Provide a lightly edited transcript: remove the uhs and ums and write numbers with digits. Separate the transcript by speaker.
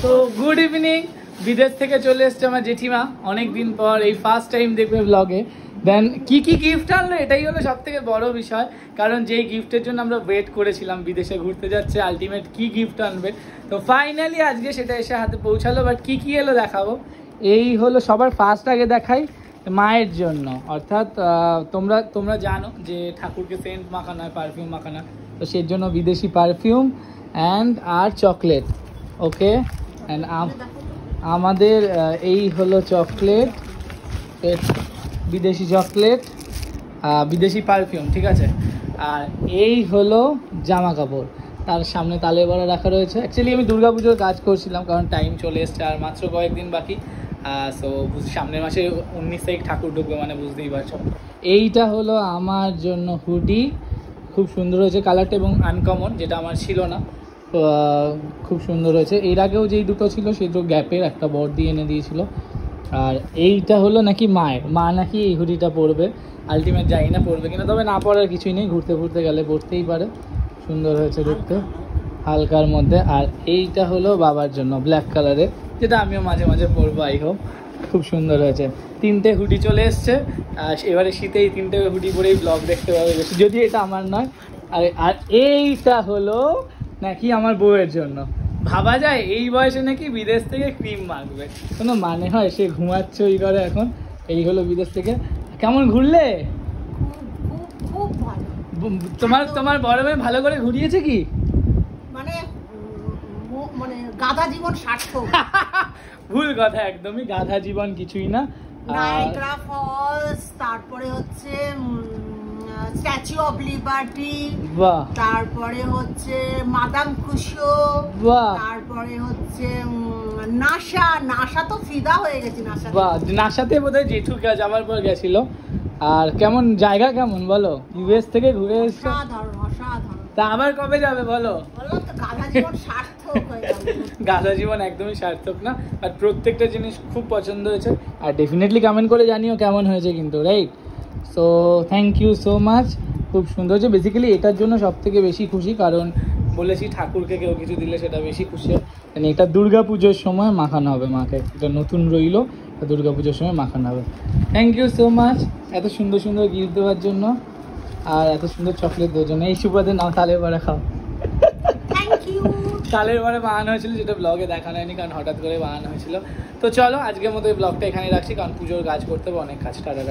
Speaker 1: তো good evening. বিদেশ থেকে চলে এসছে আমার জেঠিমা, অনেকদিন পর, এই ফার্স্ট টাইম দেখবে ব্লগে। দেন কি গিফট আনলো এটাই হলো সব থেকে বড় বিষয়, কারণ যেই গিফটের জন্য আমরা ওয়েট করেছিলাম, বিদেশে ঘুরতে যাচ্ছে, আলটিমেট কি গিফট আনবে। তো ফাইনালি আজকে সেটা এসে হাতে পৌঁছালো। বাট কি এলো দেখাবো। এই হলো সবার ফার্স্ট আগে দেখাই মায়ের জন্য, অর্থাৎ তোমরা জানো যে ঠাকুরকে সেন্ট মাখানো হয়, পারফিউম মাখানো হয়, তো সেই জন্য বিদেশি পারফিউম অ্যান্ড আর চকলেট। ওকে, অ্যান্ড আমাদের এই হলো চকলেট, বিদেশি চকলেট, বিদেশি পারফিউম, ঠিক আছে। আর এই হলো জামা কাপড়, তার সামনে তালে বড়া রাখা রয়েছে। অ্যাকচুয়ালি আমি দুর্গাপুজোর কাজ করছিলাম, কারণ টাইম চলে এসছে আর মাত্র কয়েকদিন বাকি। সো সামনের মাসে 19 তারিখ ঠাকুর ঢুকবে, মানে বুঝতেই পারছো। এইটা হলো আমার জন্য হুডি, খুব সুন্দর হয়েছে কালারটা এবং আনকমন, যেটা আমার ছিল না। খুব সুন্দর হয়েছে। এর আগেও যেই দুটো ছিল সেই দুটো গ্যাপের, একটা বর দিয়ে এনে দিয়েছিল। আর এইটা হলো নাকি মা নাকি এই হুডিটা পরবে, আলটিমেট যাই না পরবে কিনা, তবে না পরার কিছুই নেই, ঘুরতে গেলে পরতেই পারে। সুন্দর হয়েছে দেখতে, হালকার মধ্যে। আর এইটা হলো বাবার জন্য ব্ল্যাক কালারের, যেটা আমিও মাঝে মাঝে পরবো, আই হোপ। খুব সুন্দর হয়েছে। 3টে হুডি চলে এসছে, এবারে শীতে এই 3টে হুডি পরেই ব্লগ দেখতে পাবে বেশি, যদি এটা আমার নয়। আর এইটা হলো নাকি আমার বউয়ের জন্য। ভাবা যায় এই বয়সে নাকি বিদেশ থেকে ক্রিম মাখবে, কোনো মানে হয়? সে ঘুমাচ্ছে ওই ঘরে এখন। এই হলো বিদেশ থেকে। কেমন ঘুরলে? তোমার বড় মেয়ে ভালো করে ঘুরিয়েছে কি?
Speaker 2: মানে গাধা জীবন সার্থক।
Speaker 1: ভুল কথা, একদমই গাধা জীবন কিছুই না।
Speaker 2: নায়াগ্রা ফলস, তারপরে হচ্ছে স্ট্যাচু অফ লিবার্টি, তারপরে হচ্ছে মাদাম কুশো, তারপরে হচ্ছে নাসা তো ফিদা হয়ে গেছে।
Speaker 1: নাসাতে বোধহয় জেঠু যাওয়ার পর গেছিল। আর কেমন জায়গা, কেমন বলো? ইউএস থেকে ঘুরে এসেছো,
Speaker 2: অসাধারণ।
Speaker 1: তা আবার কবে যাবে বলো?
Speaker 2: গাধা জীবন সার্থক হয়ে যাবে।
Speaker 1: গাধা জীবন একদমই সার্থক না, আর প্রত্যেকটা জিনিস খুব পছন্দ হয়েছে। আর ডেফিনেটলি কমেন্ট করে জানিও কেমন হয়েছে কিন্তু, right? So thank you so much, খুব সুন্দর হয়েছে। বেসিক্যালি এটার জন্য সব থেকে বেশি খুশি, কারণ বলেছি ঠাকুরকে কেউ কিছু দিলে সেটা বেশি খুশি হয়। মানে এটা দুর্গাপুজোর সময় মাখানো হবে মাকে, এটা নতুন রইলো, দুর্গাপুজোর সময় মাখানো হবে। থ্যাংক ইউ সো মাচ এত সুন্দর সুন্দর গিফট দেওয়ার জন্য, আর এত সুন্দর চকলেট দেওয়ার জন্য। এই সুবাদে নাও তালের বড়া খাও। তালের বড়া বানানো হয়েছিল, যেটা ব্লগে দেখানো হয়নি, কারণ হঠাৎ করে বানানো হয়েছিল। তো চলো আজকের মতো এই ব্লগটা এখানে রাখছি, কারণ পুজোর কাজ করতে হবে, অনেক কাজ। টাটা।